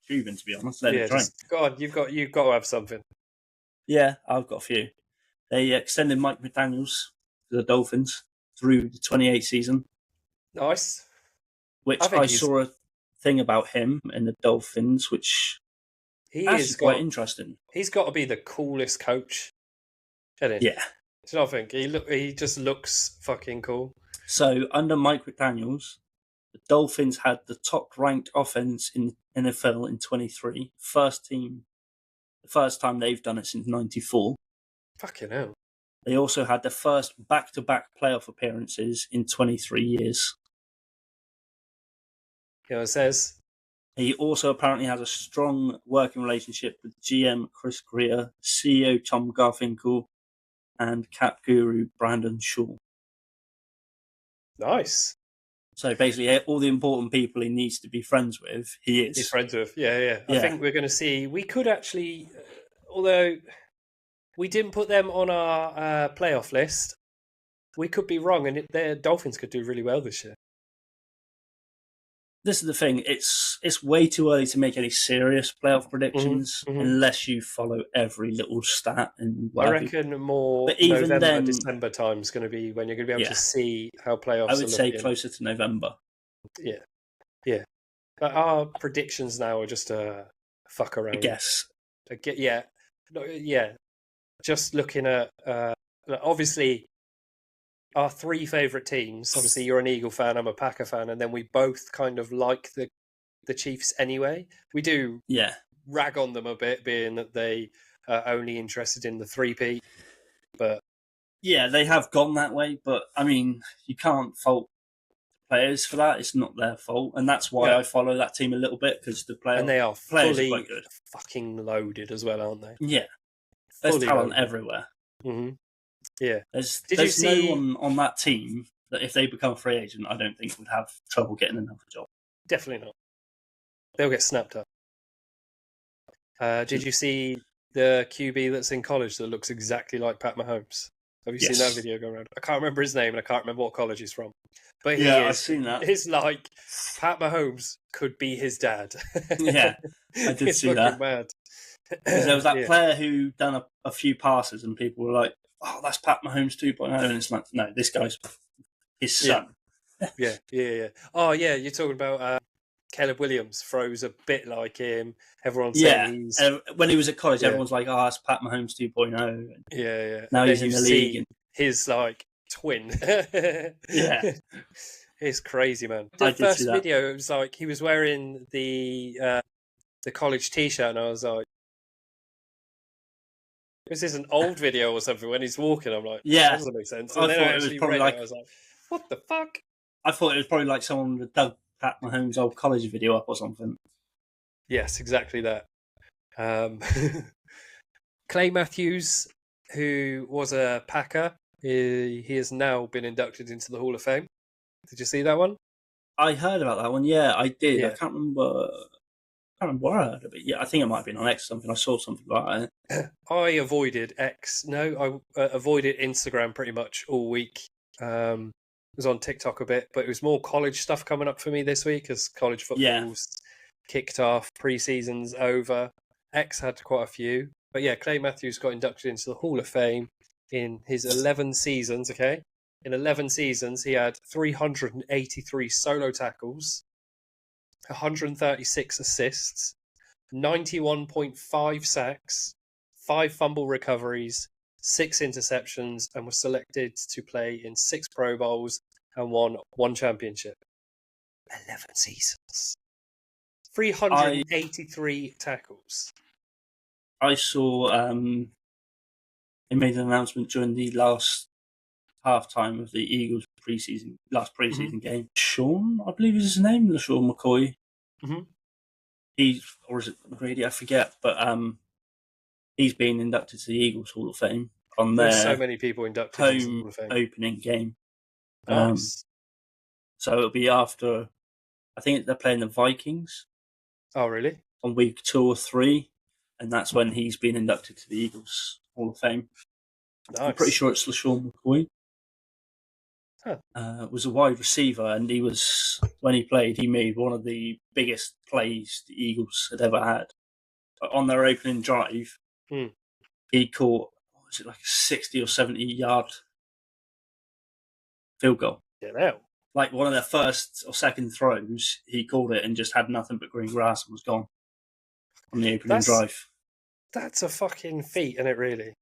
Cuban, to be honest. Let it Yeah, drain. just go on. You've got to have something. Yeah, I've got a few. They extended Mike McDaniels to the Dolphins through the 28 season, Nice. which think I saw a thing about him in the Dolphins, which actually quite interesting. He's got to be the coolest coach, isn't he? Yeah. Do you not think he just looks fucking cool? So under Mike McDaniels, the Dolphins had the top-ranked offense in the NFL in 23. The first time they've done it since 94. Fucking hell. They also had the first back-to-back playoff appearances in 23 years. You know what it says? He also apparently has a strong working relationship with GM Chris Greer, CEO Tom Garfinkel, and cap guru Brandon Shaw. Nice. So basically, all the important people he needs to be friends with, he is. He's friends with. Yeah. I think we're going to see. We could actually, although we didn't put them on our playoff list, we could be wrong, and the Dolphins could do really well this year. This is the thing. It's way too early to make any serious playoff predictions unless you follow every little stat and I reckon more November, December time is going to be when you're going to be able to see how playoffs are looking. I would say closer to November. Yeah. But our predictions now are just a fuck around. I guess. Just looking at obviously our three favourite teams. Obviously, you're an Eagle fan, I'm a Packer fan, and then we both kind of like the Chiefs anyway. We do rag on them a bit, being that they are only interested in the three-peat. But yeah, they have gone that way. But I mean, you can't fault players for that. It's not their fault, and that's why I follow that team a little bit, because the players are fully quite good. Fucking loaded as well, aren't they? Yeah, there's talent everywhere. Mm-hmm. Yeah. There's no one on that team that if they become a free agent, I don't think would have trouble getting another job. Definitely not. They'll get snapped up. Did you see the QB that's in college that looks exactly like Pat Mahomes? Have you seen that video go around? I can't remember his name and I can't remember what college he's from. But I've seen that. It's like Pat Mahomes could be his dad. Yeah, I did see that. Mad. There was that player who done a few passes and people were like, oh, that's Pat Mahomes 2.0. And it's like, no, this guy's his son. Yeah. Oh, yeah, you're talking about Caleb Williams throws a bit like him. Everyone's saying when he was at college, everyone's like, oh, that's Pat Mahomes 2.0. Yeah. Now he's in the league. His, twin. Yeah. It's crazy, man. The first video, it was like he was wearing the college T-shirt, and I was like, is this an old video or something? When he's walking, I'm like, that doesn't make sense. And then I actually read it, I was like, what the fuck? I thought it was probably like someone that dug Pat Mahomes' old college video up or something. Yes, exactly that. Clay Matthews, who was a Packer, he has now been inducted into the Hall of Fame. Did you see that one? I heard about that one. Yeah, I did. Yeah. I can't remember where I heard of it. Yeah, I think it might have been on X or something. I saw something about it. I avoided X. No, I avoided Instagram pretty much all week. Was on TikTok a bit, but it was more college stuff coming up for me this week as college football's kicked off, pre-season's over. X had quite a few. But yeah, Clay Matthews got inducted into the Hall of Fame in his 11 seasons, okay? In 11 seasons, he had 383 solo tackles, 136 assists, 91.5 sacks, 5 fumble recoveries, 6 interceptions, and was selected to play in 6 Pro Bowls and won 1 championship. 11 seasons. 383 tackles. I saw they made an announcement during the last halftime of the Eagles last preseason game. Sean, I believe is his name, LaShawn McCoy. Mm-hmm. Or is it McGrady? I forget, but he's been inducted to the Eagles Hall of Fame on their so many people inducted home into the Hall of Fame. Opening game. Nice. So it'll be after. I think they're playing the Vikings. Oh, really? On week 2 or 3, and that's when he's been inducted to the Eagles Hall of Fame. Nice. I'm pretty sure it's LaShawn McCoy. Was a wide receiver, and when he played, he made one of the biggest plays the Eagles had ever had. On their opening drive, he caught, what was it, like a 60 or 70-yard field goal. Yeah, now. Like one of their first or second throws, he caught it and just had nothing but green grass and was gone on the opening drive. That's a fucking feat, isn't it, really?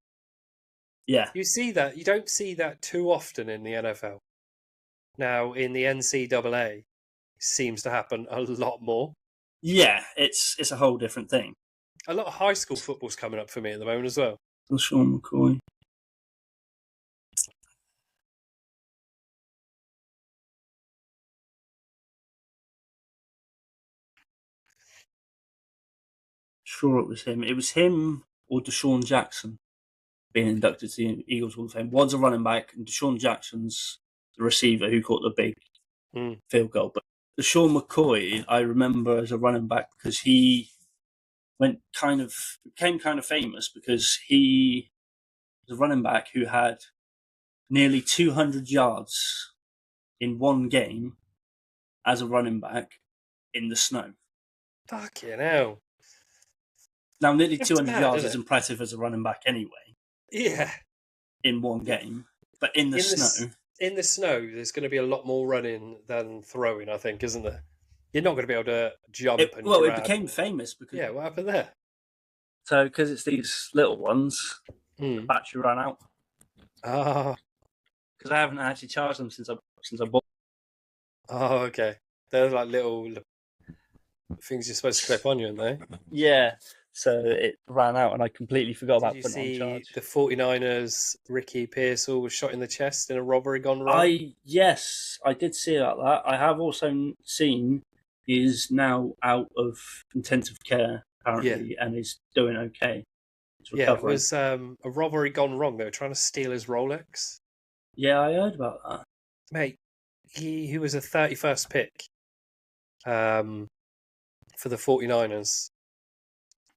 Yeah. You don't see that too often in the NFL. Now, in the NCAA, it seems to happen a lot more. Yeah, it's a whole different thing. A lot of high school football's coming up for me at the moment as well. LeSean McCoy. Sure, it was him. It was him or Deshaun Jackson being inducted to the Eagles Hall of Fame. One's a running back, and Deshaun Jackson's the receiver who caught the big field goal. But Deshaun McCoy, I remember as a running back because he became kind of famous because he was a running back who had nearly 200 yards in one game as a running back in the snow. Fucking hell. Now, nearly 200 yards is impressive as a running back anyway. Yeah. In one game. But in the snow... In the snow, there's going to be a lot more running than throwing, I think, isn't there? You're not going to be able to jump and grab. It became famous because... Yeah, what happened there? So, because it's these little ones, the battery ran out. Ah. Because I haven't actually charged them since I bought. Oh, okay. They're like little things you're supposed to clip on you, aren't they? Yeah. So it ran out, and I completely forgot about putting it on charge. The 49ers, Ricky Pearsall was shot in the chest in a robbery gone wrong? Yes, I did see about that. I have also seen he is now out of intensive care, apparently, and is doing okay. Yeah, it was a robbery gone wrong. They were trying to steal his Rolex. Yeah, I heard about that. Mate, he was a 31st pick for the 49ers.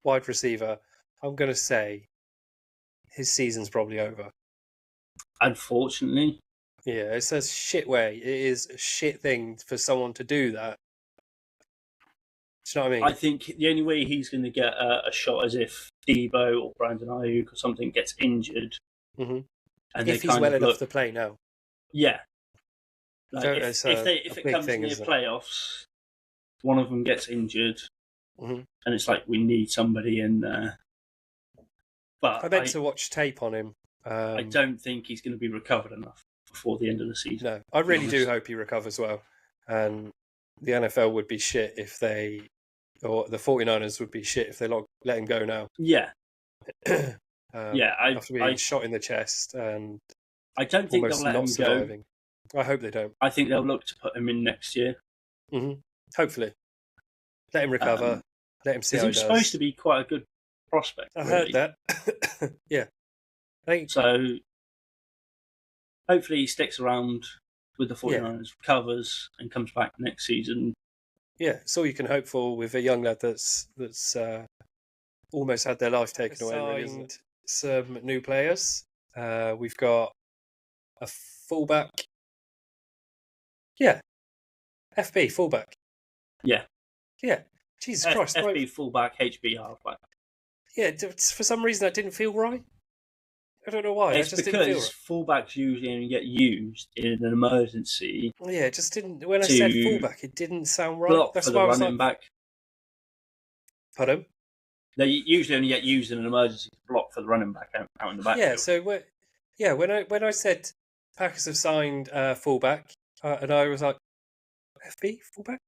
Wide receiver. I'm going to say his season's probably over. Unfortunately. Yeah, it's a shit way. It is a shit thing for someone to do that. Do you know what I mean? I think the only way he's going to get a shot is if Debo or Brandon Ayuk or something gets injured. Mm-hmm. And if he's well enough to play now. Yeah. Like if it comes near playoffs, one of them gets injured, and it's like, we need somebody in there. But I meant to watch tape on him. I don't think he's going to be recovered enough before the end of the season. No, I really do hope he recovers well. And the NFL would be shit if or the 49ers would be shit if they let him go now. Yeah. After being shot in the chest and I don't think they'll let him surviving. Go. I hope they don't. I think they'll look to put him in next year. Mm-hmm. Hopefully. Let him recover. Let him see how he does. He's supposed to be quite a good prospect. I heard that. Yeah. So, hopefully he sticks around with the 49ers, recovers, and comes back next season. Yeah, it's all you can hope for with a young lad that's almost had their life taken away. Really, some new players. We've got a fullback. Yeah. FB, fullback. Yeah. Yeah. Jesus Christ. FB, fullback, HB, halfback. Yeah, for some reason that didn't feel right. I don't know why. It's because fullbacks usually only get used in an emergency. Yeah, it just didn't. When I said fullback, it didn't sound right. Block That's for the running back. Pardon? They usually only get used in an emergency to block for the running back out in the back. Yeah, so when I said Packers have signed fullback, and I was like, FB fullback.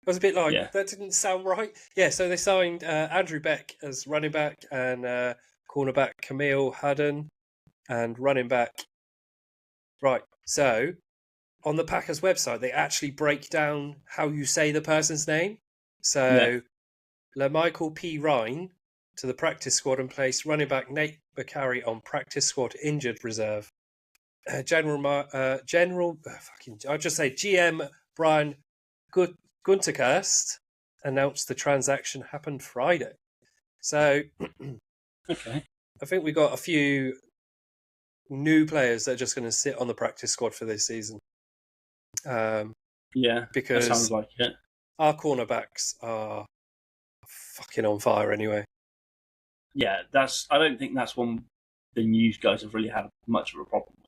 I was a bit like that didn't sound right. Yeah, so they signed Andrew Beck as running back and cornerback Camille Hudden and running back. Right, so on the Packers website, they actually break down how you say the person's name. So LaMichael P. Ryan to the practice squad and placed running back Nate Bakary on practice squad injured reserve. I'll just say GM Brian Gunterkast announced the transaction happened Friday. So, okay, I think we got a few new players that are just going to sit on the practice squad for this season. Yeah, because that sounds like it. Our cornerbacks are fucking on fire anyway. Yeah, I don't think that's one thing you guys have really had much of a problem with.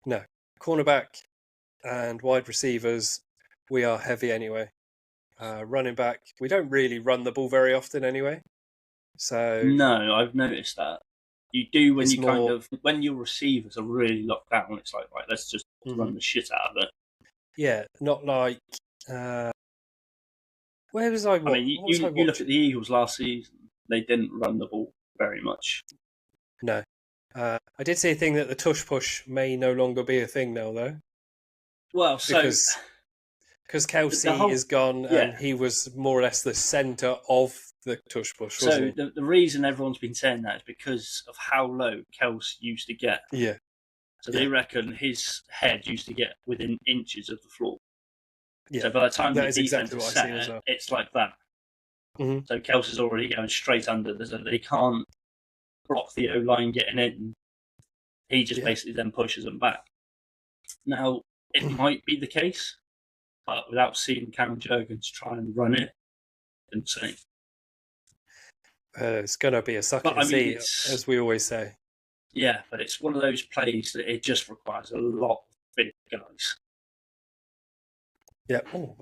No. Cornerback and wide receivers, we are heavy anyway. Running back, we don't really run the ball very often anyway. So no, I've noticed that. You do when it's you more, when your receivers are really locked down. It's like, right, let's just run the shit out of it. Yeah, not like. Where was I? I mean, you look at the Eagles last season; they didn't run the ball very much. No, I did see a thing that the tush push may no longer be a thing now, though. Well, because Kelce is gone, and he was more or less the centre of the tush push. So the reason everyone's been saying that is because of how low Kelce used to get. Yeah. So they reckon his head used to get within inches of the floor. Yeah. So by the time that is exactly what I've seen as well. It's like that. Mm-hmm. So Kelce's already going straight under. So they can't block the O-line getting in. He just basically then pushes them back. Now, it might be the case, but without seeing Cam Jurgens try and run it, insane. It's going to be a suck and see, as we always say. Yeah, but it's one of those plays that it just requires a lot of big guys. Yeah,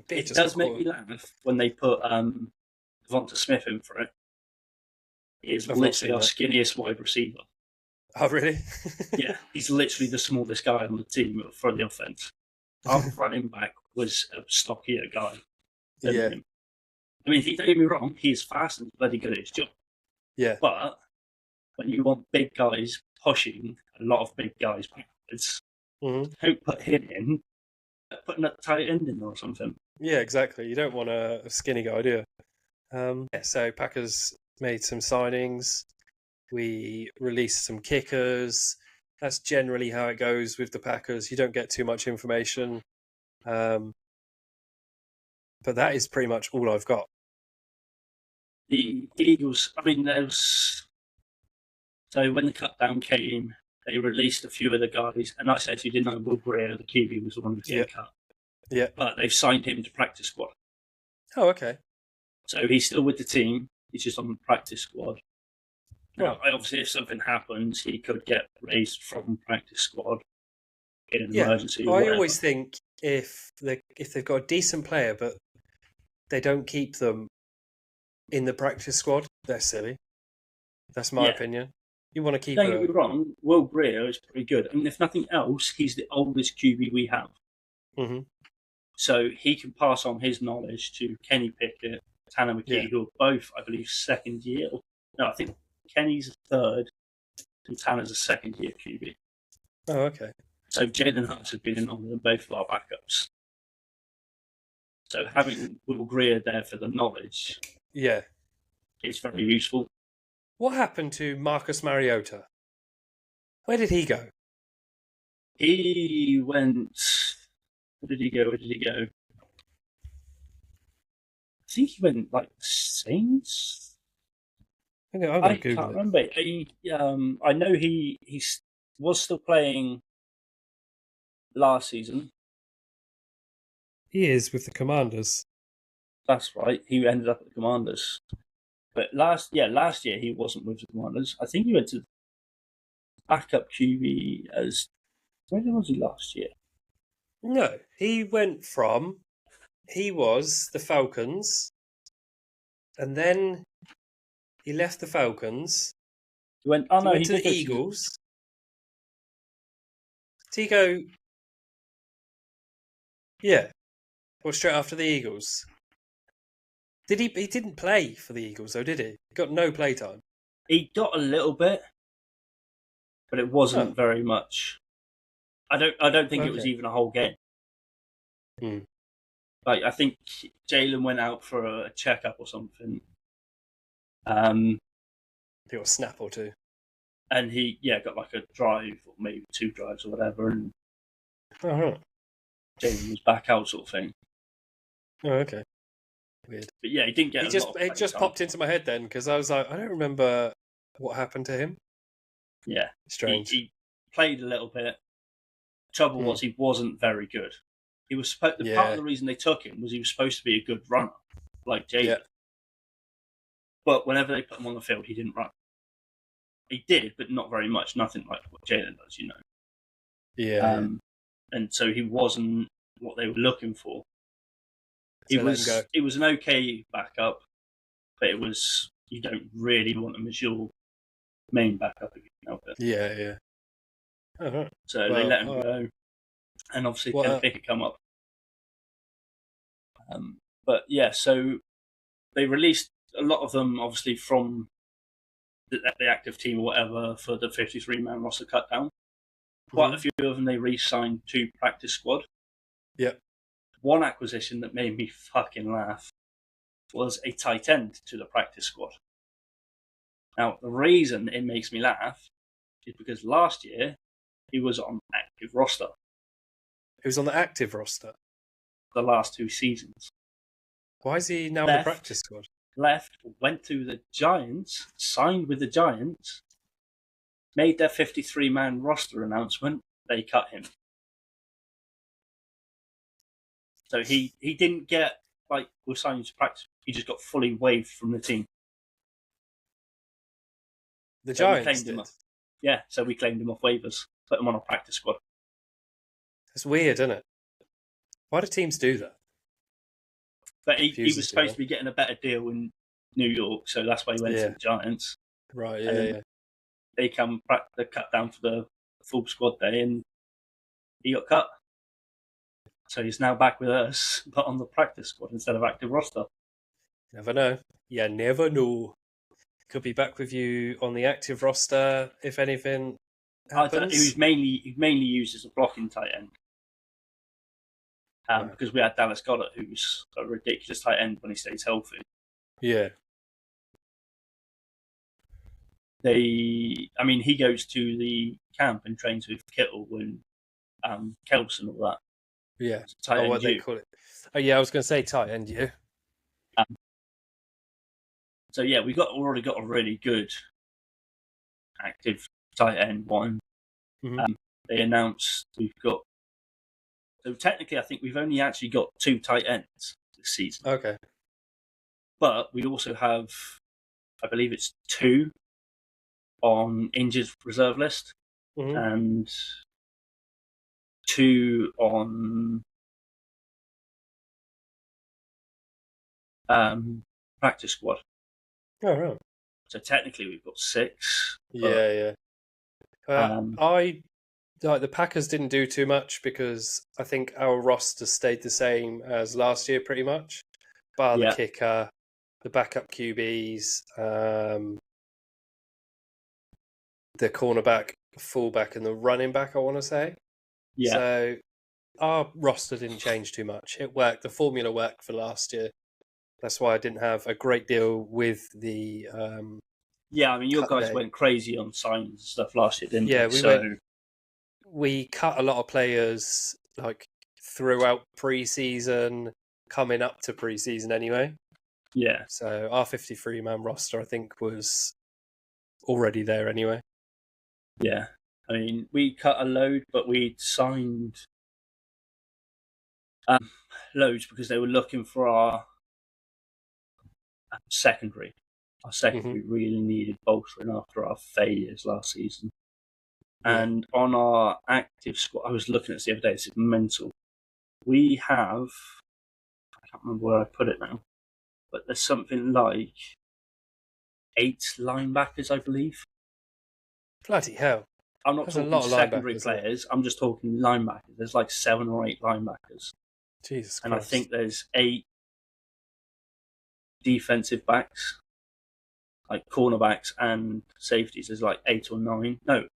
it does make me laugh when they put Devonta Smith in for it. He is literally our skinniest wide receiver. Oh, really? Yeah, he's literally the smallest guy on the team for the offense. Our running back was a stockier guy than him. I mean, don't get me wrong, he is fast and bloody good at his job. Yeah. But when you want big guys pushing a lot of big guys backwards, don't put him in. Put a tight end in or something. Yeah, exactly. You don't want a skinny guy, do you? So Packers made some signings. We released some kickers. That's generally how it goes with the Packers. You don't get too much information. But that is pretty much all I've got. The Eagles, I mean, so when the cut down came, they released a few of the guys, and I said you didn't know Will Greer, the QB, was the one who was cut. Yeah. But they've signed him to practice squad. Oh, okay. So he's still with the team. He's just on the practice squad. Now, obviously, if something happens, he could get raised from practice squad in an emergency. I always think if they've got a decent player, but they don't keep them in the practice squad, they're silly. That's my opinion. You want to keep. Don't get me wrong. Will Greer is pretty good. I mean, if nothing else, he's the oldest QB we have. Mm-hmm. So he can pass on his knowledge to Kenny Pickett, Tanner McKee, who are both, I believe, second year. No, I think Kenny's a third, and Tanner's a second year QB. Oh, okay. So Jalen Hurts has been in on them, both of our backups. So having Will Greer there for the knowledge, is very useful. What happened to Marcus Mariota? Where did he go? He went. Where did he go? I think he went like Saints. I can't remember. I know he was still playing last season. He is with the Commanders. That's right. He ended up at the Commanders. But last year he wasn't with the Commanders. I think he went to backup QB as. Where was he last year? No, he was the Falcons, and then he left the Falcons. He went to the Eagles. Did he go? Yeah. Well, straight after the Eagles. Did he? He didn't play for the Eagles, though, did he? He got no play time. He got a little bit, but it wasn't very much. I don't think it was even a whole game. Like, I think Jalen went out for a checkup or something. He got a snap or two. And he got like a drive or maybe 2 drives or whatever, and Jalen was back out sort of thing. Oh, okay. Weird. But yeah, he didn't get. It just popped into my head then because I was like, I don't remember what happened to him. Yeah, strange. He played a little bit. Trouble was he wasn't very good. He was part of the reason they took him was he was supposed to be a good runner, like Jalen. Yeah. But whenever they put him on the field, he didn't run. He did, but not very much. Nothing like what Jalen does, you know. Yeah. And so he wasn't what they were looking for. So it was an okay backup, but you don't really want him as your main backup if you can help it. Yeah. Uh-huh. So they let him go, and obviously Kenny Pickett come up. But yeah, so they released a lot of them, obviously from the active team or whatever for the 53-man roster cut down. Quite a few of them they re-signed to practice squad. Yeah. One acquisition that made me fucking laugh was a tight end to the practice squad. Now, the reason it makes me laugh is because last year he was on active roster. He was on the active roster? The last 2 seasons. Why is he now in the practice squad? Went to the Giants, signed with the Giants, made their 53-man roster announcement, they cut him. So he didn't get, we're signing to practice. He just got fully waived from the team. The Giants did? Yeah, so we claimed him off waivers, put him on a practice squad. It's weird, isn't it? Why do teams do that? But he was supposed to be getting a better deal in New York, so that's why he went to the Giants. Right, yeah. They cut down for the full squad day, and he got cut. So he's now back with us, but on the practice squad instead of active roster. Never know. Yeah, never know. Could be back with you on the active roster if anything happens. He was mainly used as a blocking tight end. Because we had Dallas Goedert, who's a ridiculous tight end when he stays healthy. Yeah. He goes to the camp and trains with Kittle and Kelce and all that. Yeah. What they call it. Oh, yeah, I was going to say tight end, you. So, yeah, we already got a really good active tight end one. Mm-hmm. They announced we've got... So, technically, I think we've only actually got 2 tight ends this season. Okay. But we also have, I believe it's 2 on injured reserve list. Mm-hmm. And 2 on practice squad. Oh, right. So technically we've got 6. Yeah. The Packers didn't do too much because I think our roster stayed the same as last year pretty much. Bar the kicker, the backup QBs, the cornerback, fullback, and the running back, I want to say. Yeah. So our roster didn't change too much. It worked. The formula worked for last year. That's why I didn't have a great deal with the... your guys went crazy on signings and stuff last year, didn't they? Yeah, we cut a lot of players throughout pre-season, coming up to pre-season anyway. Yeah. So our 53-man roster, I think, was already there anyway. Yeah. We cut a load, but we signed loads because they were looking for our secondary. Our secondary really needed bolstering after our failures last season. Yeah. And on our active squad, I was looking at this the other day, it's mental. We have, I can't remember where I put it now, but there's something like 8 linebackers, I believe. Bloody hell. I'm not talking secondary players, I'm just talking linebackers. There's 7 or 8 linebackers. Jesus Christ. And I think there's 8 defensive backs, cornerbacks and safeties. There's 8 or 9. No,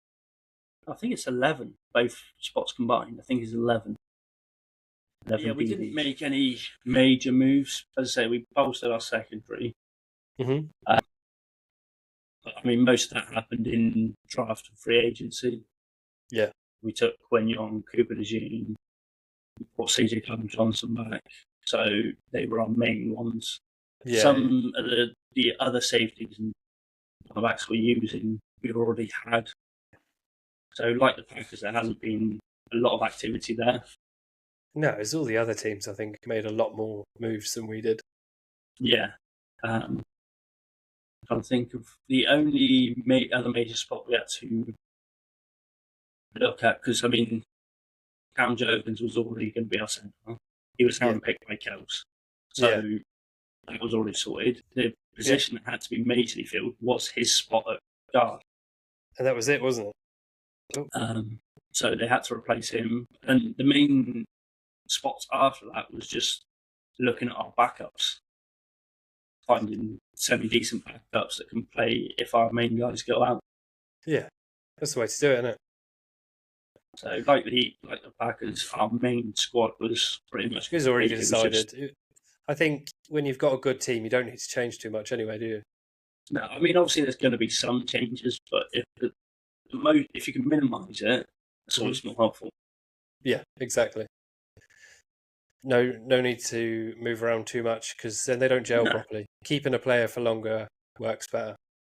I think it's 11, both spots combined. I think it's 11. We didn't make any major moves. As I say, we bolstered our secondary. Mm-hmm. Most of that happened in draft and free agency. Yeah. We took Quignon, Cooper DeJean, we brought CJ Clemson-Johnson back. So they were our main ones. Yeah. Some of the other safeties and cornerbacks we're using, we already had. So, like the Packers, there hasn't been a lot of activity there. No, it's all the other teams, I think, made a lot more moves than we did. Yeah. I'm trying to think of the only other major spot we had to look at, because, I mean, Cam Jurgens was already going to be our centre. He was handpicked by Kels. So that was already sorted. The position that had to be majorly filled was his spot at guard. And that was it, wasn't it? So they had to replace him. And the main spots after that was just looking at our backups, finding semi-decent backups that can play if our main guys go out. Yeah, that's the way to do it, isn't it? So, like the Packers, our main squad was pretty much. It's already decided. I think when you've got a good team, you don't need to change too much anyway, do you? No, I mean, obviously there's going to be some changes, but if you can minimise it, it's always more helpful. Yeah, exactly. No need to move around too much, because then they don't gel properly. Keeping a player for longer works better.